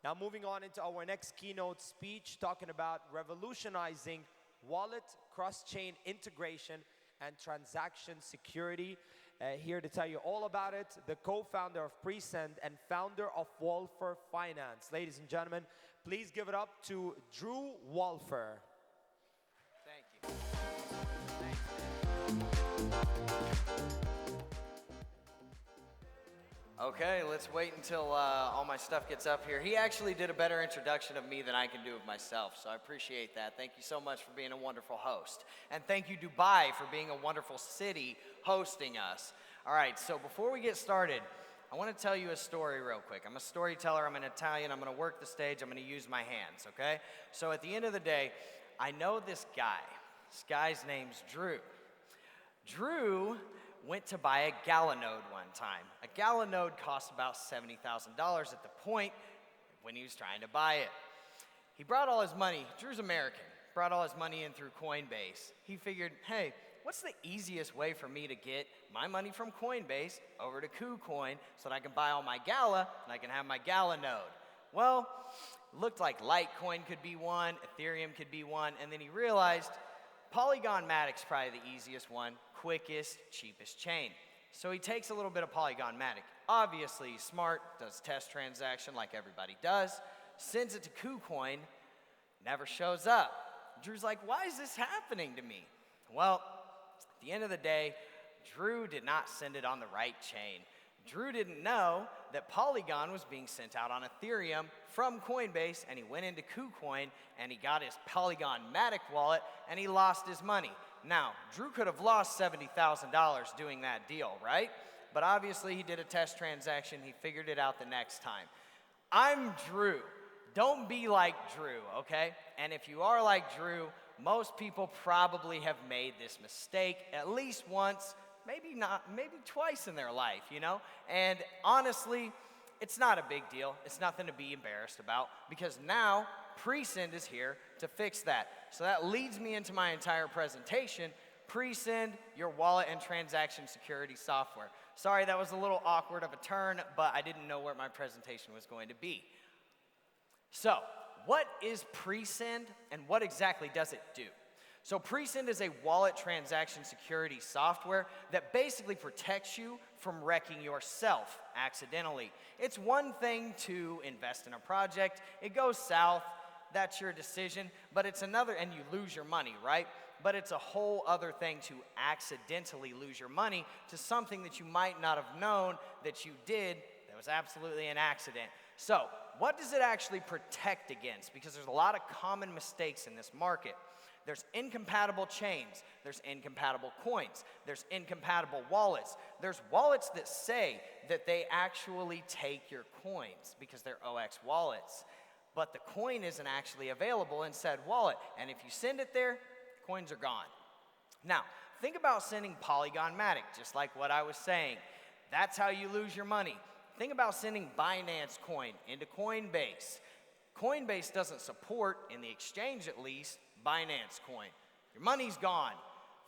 Now moving on into our next keynote speech, talking about revolutionizing wallet, cross-chain integration, and transaction security. Here to tell you all about it, the co-founder of PreSend and founder of Wolfer Finance. Ladies and gentlemen, please give it up to Drew Wolfer. Thank you. Okay, let's wait until all my stuff gets up here. He actually did a better introduction of me than I can do of myself, so I appreciate that. Thank you so much for being a wonderful host. And thank you, Dubai, for being a wonderful city hosting us. All right, so before we get started, I want to tell you a story real quick. I'm a storyteller, I'm an Italian, I'm going to work the stage, I'm going to use my hands, okay? So at the end of the day, I know this guy. This guy's name's Drew. Drew went to buy a GalaNode one time. A GalaNode cost about $70,000 at the point when he was trying to buy it. He brought all his money, Drew's American, brought all his money in through Coinbase. He figured, hey, what's the easiest way for me to get my money from Coinbase over to KuCoin so that I can buy all my Gala and I can have my GalaNode? Well, looked like Litecoin could be one, Ethereum could be one, and then he realized Polygon Matic's probably the easiest one, quickest, cheapest chain. So he takes a little bit of Polygon Matic. Obviously, he's smart, does test transaction like everybody does, sends it to KuCoin, never shows up. Drew's like, why is this happening to me? Well, at the end of the day, Drew did not send it on the right chain. Drew didn't know that Polygon was being sent out on Ethereum from Coinbase, and he went into KuCoin and he got his Polygon Matic wallet and he lost his money. Now, Drew could have lost $70,000 doing that deal, right? But obviously he did a test transaction, he figured it out the next time. I'm Drew. Don't be like Drew, okay? And if you are like Drew, most people probably have made this mistake at least once, maybe twice in their life, you know? And honestly, it's not a big deal. It's nothing to be embarrassed about because now PreSend is here to fix that. So that leads me into my entire presentation. PreSend, your wallet and transaction security software. Sorry, that was a little awkward of a turn, but I didn't know where my presentation was going to be. So, what is PreSend and what exactly does it do? So PreSend is a wallet transaction security software that basically protects you from wrecking yourself accidentally. It's one thing to invest in a project, it goes south, that's your decision, but it's another, and you lose your money, right? But it's a whole other thing to accidentally lose your money to something that you might not have known that you did that was absolutely an accident. So, what does it actually protect against? Because there's a lot of common mistakes in this market. There's incompatible chains, there's incompatible coins, there's incompatible wallets. There's wallets that say that they actually take your coins because they're OX wallets, but the coin isn't actually available in said wallet. And if you send it there, coins are gone. Now, think about sending Polygon Matic, just like what I was saying. That's how you lose your money. Think about sending Binance coin into Coinbase. Coinbase doesn't support, in the exchange at least, Binance coin. Your money's gone.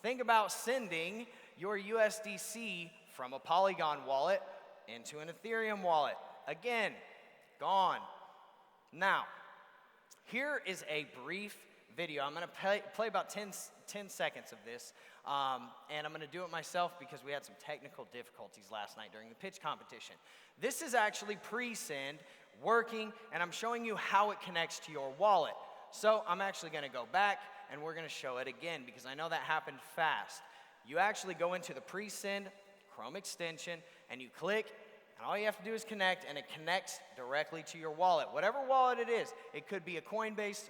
Think about sending your USDC from a Polygon wallet into an Ethereum wallet. Again, gone. Now, here is a brief video. I'm going to play about 10 seconds of this, and I'm going to do it myself because we had some technical difficulties last night during the pitch competition. This is actually PreSend working, and I'm showing you how it connects to your wallet. So I'm actually going to go back, and we're going to show it again because I know that happened fast. You actually go into the PreSend Chrome extension, and you click, and all you have to do is connect, and it connects directly to your wallet. Whatever wallet it is, it could be a Coinbase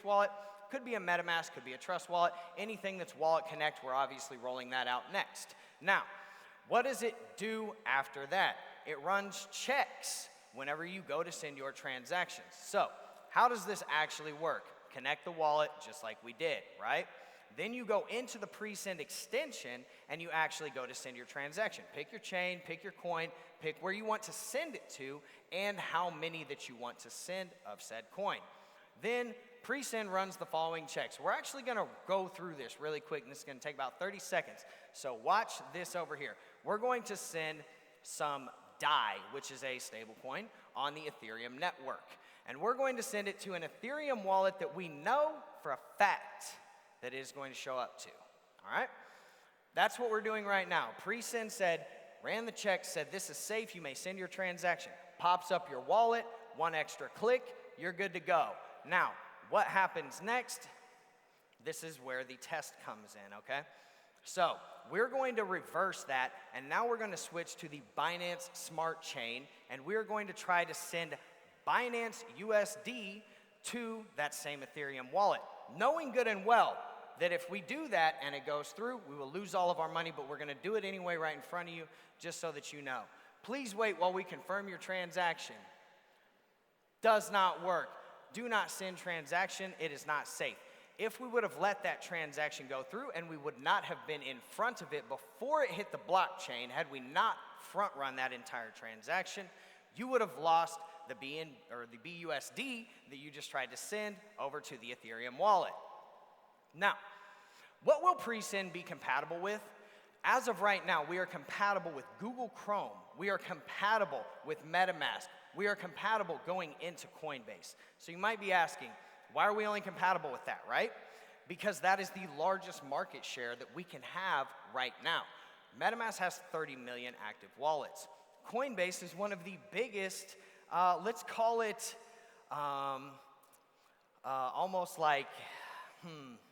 wallet, could be a MetaMask, could be a Trust wallet, anything that's Wallet Connect, we're obviously rolling that out next. Now, what does it do after that? It runs checks whenever you go to send your transactions. So, how does this actually work? Connect the wallet just like we did, right? Then you go into the PreSend extension and you actually go to send your transaction. Pick your chain, pick your coin, pick where you want to send it to and how many that you want to send of said coin. Then PreSend runs the following checks. We're actually going to go through this really quick, and this is going to take about 30 seconds. So watch this over here. We're going to send some DAI, which is a stablecoin on the Ethereum network. And we're going to send it to an Ethereum wallet that we know for a fact that it is going to show up to. All right? That's what we're doing right now. PreSend said, ran the check, said this is safe, you may send your transaction. Pops up your wallet, one extra click, you're good to go. Now, what happens next? This is where the test comes in, okay? So, we're going to reverse that, and now we're going to switch to the Binance Smart Chain, and we're going to try to send Binance USD to that same Ethereum wallet, knowing good and well that if we do that and it goes through, we will lose all of our money, but we're going to do it anyway right in front of you, just so that you know. Please wait while we confirm your transaction. Does not work. Do not send transaction. It is not safe. If we would have let that transaction go through and we would not have been in front of it before it hit the blockchain, had we not front run that entire transaction, you would have lost the BUSD that you just tried to send over to the Ethereum wallet. Now, what will PreSend be compatible with? As of right now, we are compatible with Google Chrome. We are compatible with MetaMask. We are compatible going into Coinbase. So you might be asking, why are we only compatible with that, right? Because that is the largest market share that we can have right now. MetaMask has 30 million active wallets. Coinbase is one of the biggest, let's call it almost like,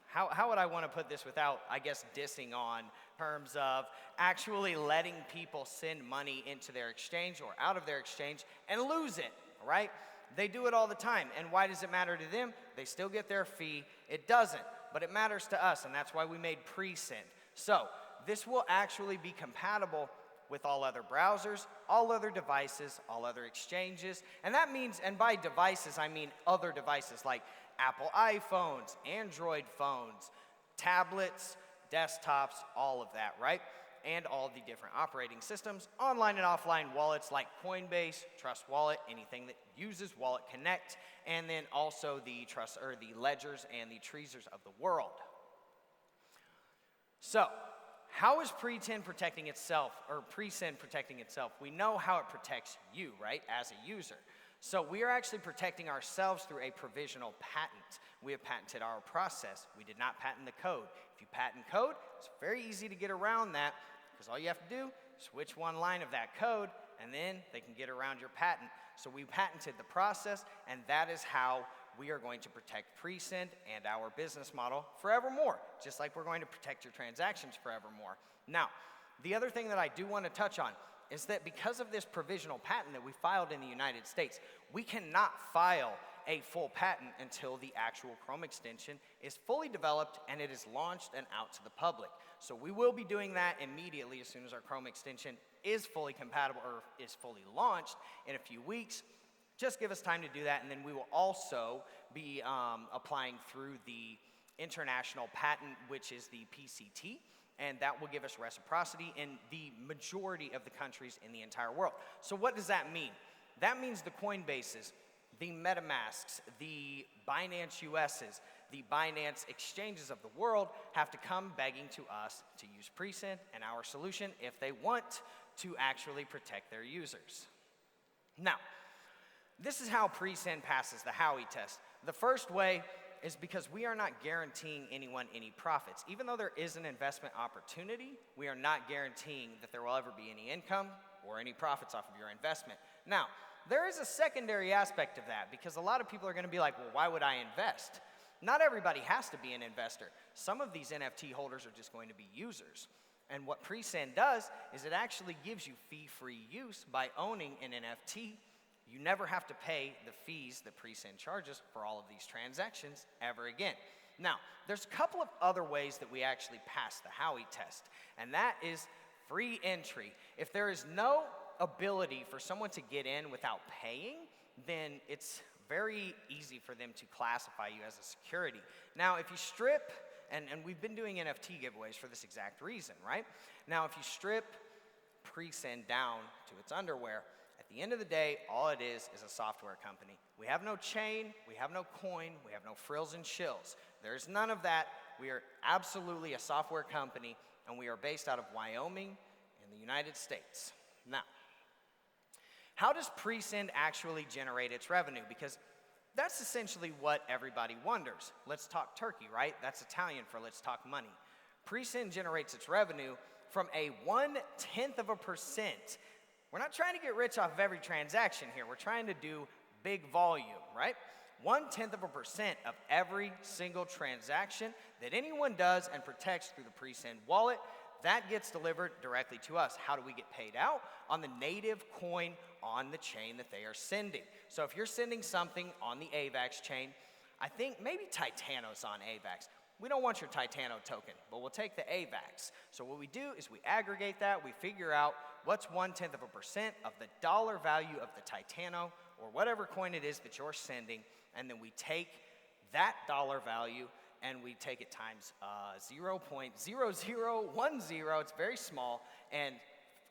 how would I want to put this without, I guess, dissing on terms of actually letting people send money into their exchange or out of their exchange and lose it, right? They do it all the time. And why does it matter to them? They still get their fee. It doesn't, but it matters to us, and that's why we made PreSend. So this will actually be compatible with all other browsers, all other devices, all other exchanges. And that means, and by devices, I mean other devices like Apple iPhones, Android phones, tablets, desktops, all of that, right? And all the different operating systems, online and offline wallets like Coinbase, Trust Wallet, anything that uses Wallet Connect, and then also the ledgers and the Trezors of the world. So, how is PreSend protecting itself? We know how it protects you, right, as a user. So we are actually protecting ourselves through a provisional patent. We have patented our process. We did not patent the code. If you patent code, it's very easy to get around that, because all you have to do, switch one line of that code, and then they can get around your patent. So we patented the process, and that is how we are going to protect PreSend and our business model forevermore, just like we're going to protect your transactions forevermore. Now, the other thing that I do want to touch on is that because of this provisional patent that we filed in the United States, we cannot file a full patent until the actual Chrome extension is fully developed and it is launched and out to the public. So we will be doing that immediately as soon as our Chrome extension is fully compatible or is fully launched in a few weeks. Just give us time to do that, and then we will also be applying through the international patent, which is the PCT, and that will give us reciprocity in the majority of the countries in the entire world. So what does that mean? That means the Coinbases, the MetaMasks, the Binance USs, the Binance exchanges of the world have to come begging to us to use PreSend and our solution if they want to actually protect their users. Now, this is how PreSend passes the Howey test. The first way is because we are not guaranteeing anyone any profits. Even though there is an investment opportunity, we are not guaranteeing that there will ever be any income or any profits off of your investment. Now, there is a secondary aspect of that, because a lot of people are going to be like, well, why would I invest? Not everybody has to be an investor. Some of these NFT holders are just going to be users. And what PreSend does is it actually gives you fee-free use by owning an NFT. You never have to pay the fees that PreSend charges for all of these transactions ever again. Now, there's a couple of other ways that we actually pass the Howey test, and that is free entry. If there is no ability for someone to get in without paying, then it's very easy for them to classify you as a security. Now, if you strip, and we've been doing NFT giveaways for this exact reason, right? Now, if you strip PreSend down to its underwear, at the end of the day, all it is a software company. We have no chain, we have no coin, we have no frills and shills. There's none of that. We are absolutely a software company, and we are based out of Wyoming in the United States. Now, how does PreSend actually generate its revenue? Because that's essentially what everybody wonders. Let's talk turkey, right? That's Italian for let's talk money. PreSend generates its revenue from a 0.1%. We're not trying to get rich off of every transaction here. We're trying to do big volume, right? 0.1% of every single transaction that anyone does and protects through the PreSend wallet, that gets delivered directly to us. How do we get paid out? On the native coin on the chain that they are sending. So if you're sending something on the AVAX chain, I think maybe Titano's on AVAX. We don't want your Titano token, but we'll take the AVAX. So what we do is we aggregate that, we figure out what's 0.1% of the dollar value of the Titano or whatever coin it is that you're sending, and then we take that dollar value and we take it times 0.0010. It's very small. And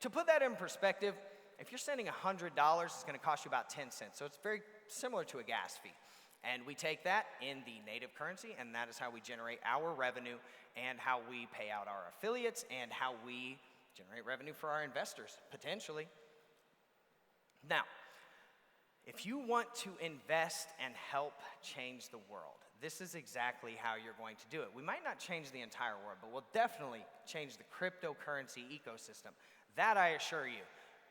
to put that in perspective, if you're sending $100, it's going to cost you about 10 cents. So it's very similar to a gas fee. And we take that in the native currency, and that is how we generate our revenue and how we pay out our affiliates and how we generate revenue for our investors, potentially. Now, if you want to invest and help change the world, this is exactly how you're going to do it. We might not change the entire world, but we'll definitely change the cryptocurrency ecosystem. That I assure you.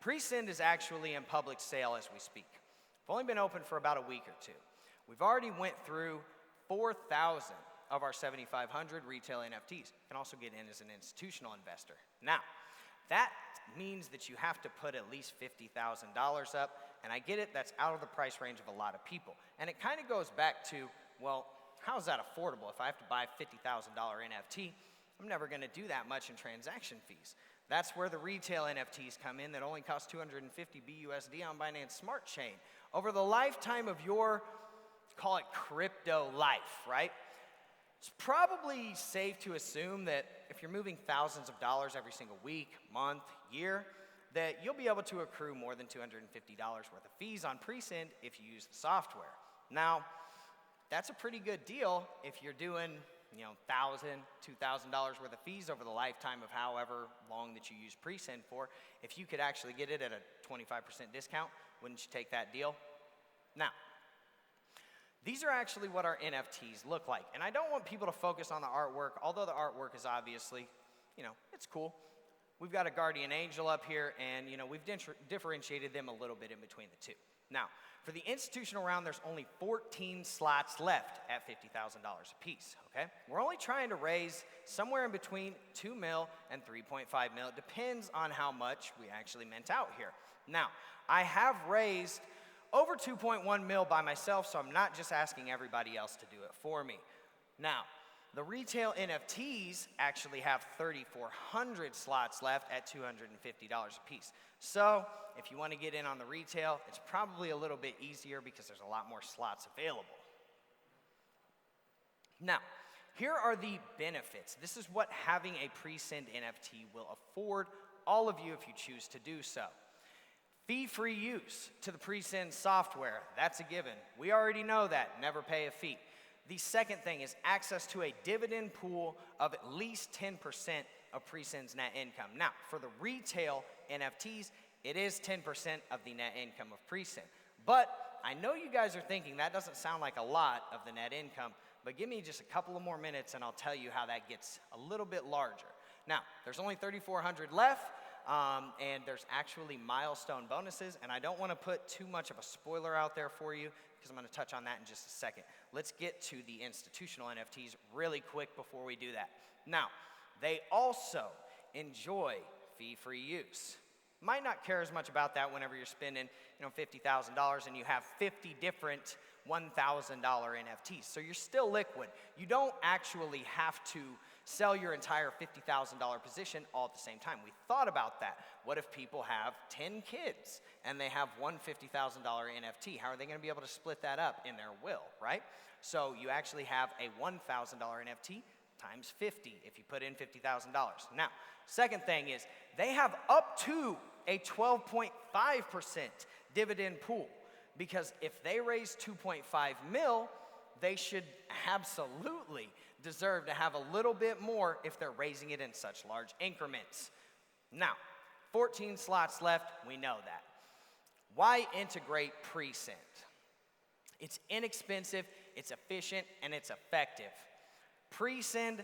PreSend is actually in public sale as we speak. It's only been open for about a week or two. We've already went through 4,000 of our 7,500 retail NFTs. You can also get in as an institutional investor. Now, that means that you have to put at least $50,000 up, and I get it, that's out of the price range of a lot of people. And it kind of goes back to, well, how is that affordable? If I have to buy a $50,000 NFT, I'm never going to do that much in transaction fees. That's where the retail NFTs come in that only cost 250 BUSD on Binance Smart Chain. Over the lifetime of your, call it crypto life, right? It's probably safe to assume that if you're moving thousands of dollars every single week, month, year, that you'll be able to accrue more than $250 worth of fees on PreSend if you use the software. Now, that's a pretty good deal if you're doing, $1,000, $2,000 worth of fees over the lifetime of however long that you use PreSend for. If you could actually get it at a 25% discount, wouldn't you take that deal? Now, these are actually what our NFTs look like. And I don't want people to focus on the artwork, although the artwork is obviously, it's cool. We've got a guardian angel up here, and, we've differentiated them a little bit in between the two. Now, for the institutional round, there's only 14 slots left at $50,000 a piece, okay? We're only trying to raise somewhere in between 2 mil and 3.5 mil. It depends on how much we actually mint out here. Now, I have raised over 2.1 mil by myself, so I'm not just asking everybody else to do it for me. Now, the retail NFTs actually have 3,400 slots left at $250 a piece. So if you want to get in on the retail, it's probably a little bit easier because there's a lot more slots available. Now, here are the benefits. This is what having a PreSend NFT will afford all of you if you choose to do so. Fee-free use to the PreSend software, that's a given. We already know that, never pay a fee. The second thing is access to a dividend pool of at least 10% of PreSend's net income. Now, for the retail NFTs, it is 10% of the net income of PreSend. But I know you guys are thinking that doesn't sound like a lot of the net income, but give me just a couple of more minutes and I'll tell you how that gets a little bit larger. Now, there's only 3,400 left. And there's actually milestone bonuses, and I don't want to put too much of a spoiler out there for you because I'm going to touch on that in just a second. Let's get to the institutional NFTs really quick before we do that. Now, they also enjoy fee-free use. Might not care as much about that whenever you're spending, $50,000 and you have 50 different $1,000 NFTs. So you're still liquid. You don't actually have to sell your entire $50,000 position all at the same time. We thought about that. What if people have 10 kids and they have one $50,000 NFT? How are they going to be able to split that up in their will, right? So you actually have a $1,000 NFT times 50 if you put in $50,000. Now, second thing is they have up to a 12.5% dividend pool because if they raise 2.5 mil, they should absolutely deserve to have a little bit more if they're raising it in such large increments. Now, 14 slots left, we know that. Why integrate PreSend? It's inexpensive, it's efficient, and it's effective. PreSend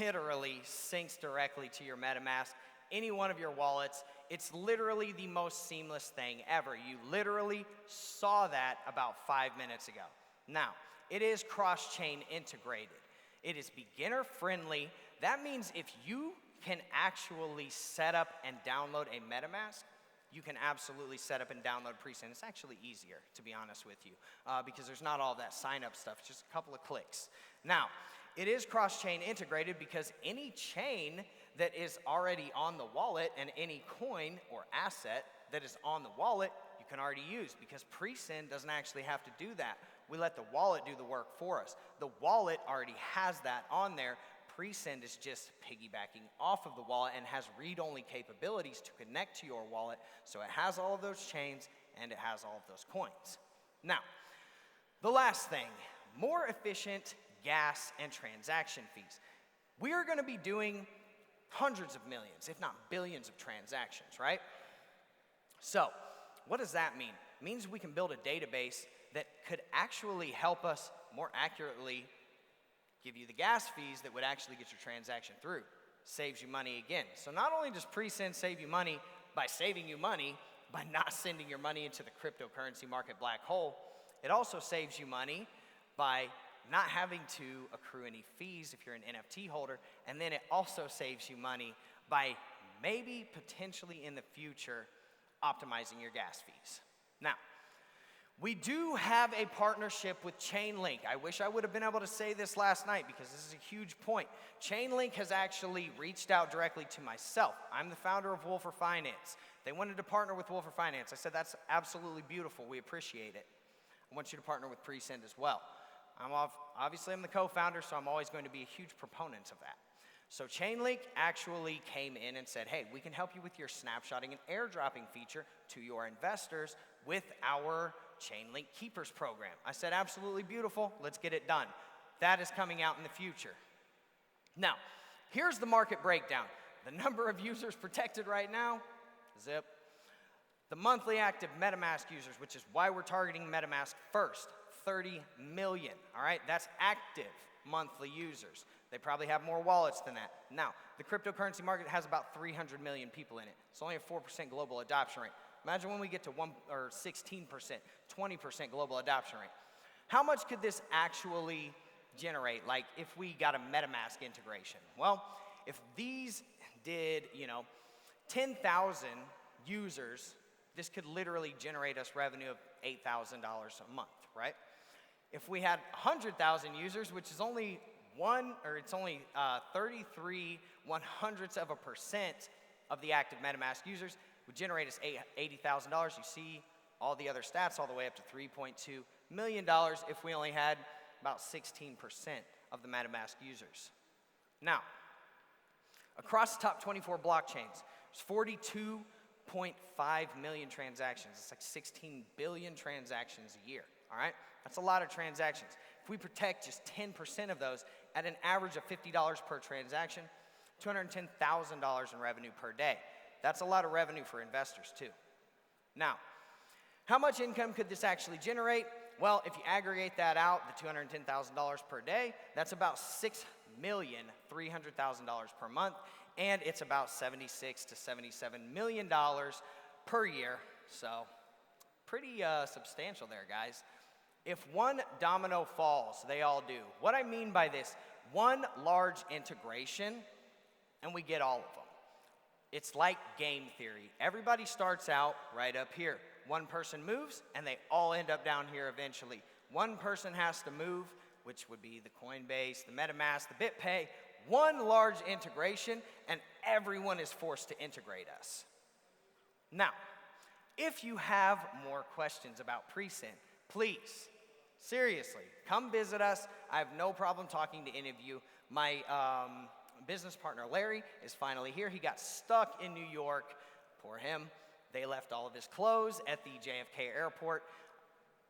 literally syncs directly to your MetaMask, any one of your wallets. It's literally the most seamless thing ever. You literally saw that about 5 minutes ago. Now, it is cross-chain integrated. It is beginner friendly. That means if you can actually set up and download a MetaMask, you can absolutely set up and download PreSend. It's actually easier, to be honest with you, because there's not all that sign-up stuff, just a couple of clicks. Now, it is cross-chain integrated because any chain that is already on the wallet and any coin or asset that is on the wallet, you can already use, because PreSend doesn't actually have to do that. We let the wallet do the work for us. The wallet already has that on there. PreSend is just piggybacking off of the wallet and has read-only capabilities to connect to your wallet, so it has all of those chains and it has all of those coins. Now, the last thing, more efficient gas and transaction fees. We are going to be doing hundreds of millions, if not billions of transactions, right? So, what does that mean? It means we can build a database that could actually help us more accurately give you the gas fees that would actually get your transaction through. Saves you money again. So not only does PreSend save you money by saving you money, by not sending your money into the cryptocurrency market black hole, it also saves you money by not having to accrue any fees if you're an NFT holder, and then it also saves you money by maybe potentially in the future optimizing your gas fees. Now, we do have a partnership with Chainlink. I wish I would have been able to say this last night because this is a huge point. Chainlink has actually reached out directly to myself. I'm the founder of Wolfer Finance. They wanted to partner with Wolfer Finance. I said, that's absolutely beautiful. We appreciate it. I want you to partner with PreSend as well. Obviously, I'm the co-founder, so I'm always going to be a huge proponent of that. So Chainlink actually came in and said, hey, we can help you with your snapshotting and airdropping feature to your investors with our Chainlink Keepers program. I said, absolutely beautiful. Let's get it done. That is coming out in the future. Now, here's the market breakdown. The number of users protected right now, zip. The monthly active MetaMask users, which is why we're targeting MetaMask first, 30 million, all right? That's active monthly users. They probably have more wallets than that. Now, the cryptocurrency market has about 300 million people in it. It's only a 4% global adoption rate. Imagine when we get to 16%, 20% global adoption rate. How much could this actually generate, like if we got a MetaMask integration? Well, if these did, 10,000 users, this could literally generate us revenue of $8,000 a month, right? If we had 100,000 users, which is only 33 100% of the active MetaMask users, would generate us $80,000. You see all the other stats all the way up to $3.2 million if we only had about 16% of the MetaMask users. Now, across the top 24 blockchains, there's 42.5 million transactions. It's like 16 billion transactions a year, all right? That's a lot of transactions. If we protect just 10% of those at an average of $50 per transaction, $210,000 in revenue per day. That's a lot of revenue for investors too. Now, how much income could this actually generate? Well, if you aggregate that out, the $210,000 per day, that's about $6,300,000 per month, and it's about $76 to $77 million per year. So, pretty substantial there, guys. If one domino falls, they all do. What I mean by this, one large integration, and we get all of them. It's like game theory. Everybody starts out right up here. One person moves, and they all end up down here eventually. One person has to move, which would be the Coinbase, the MetaMask, the BitPay. One large integration, and everyone is forced to integrate us. Now, if you have more questions about PreSend, please, seriously, come visit us. I have no problem talking to any of you. My business partner, Larry, is finally here. He got stuck in New York. Poor him. They left all of his clothes at the JFK airport.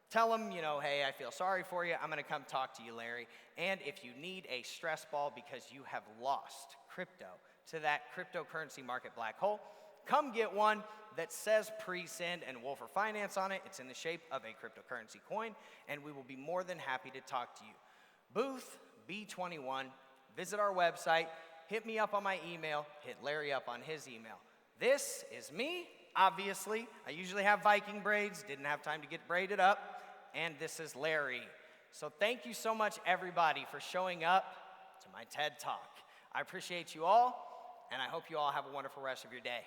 Tell him, hey, I feel sorry for you. I'm going to come talk to you, Larry. And if you need a stress ball because you have lost crypto to that cryptocurrency market black hole, come get one that says PreSend and Wolfer Finance on it. It's in the shape of a cryptocurrency coin, and we will be more than happy to talk to you. Booth B21, visit our website, hit me up on my email, hit Larry up on his email. This is me, obviously. I usually have Viking braids, didn't have time to get braided up, and this is Larry. So thank you so much, everybody, for showing up to my TED Talk. I appreciate you all, and I hope you all have a wonderful rest of your day.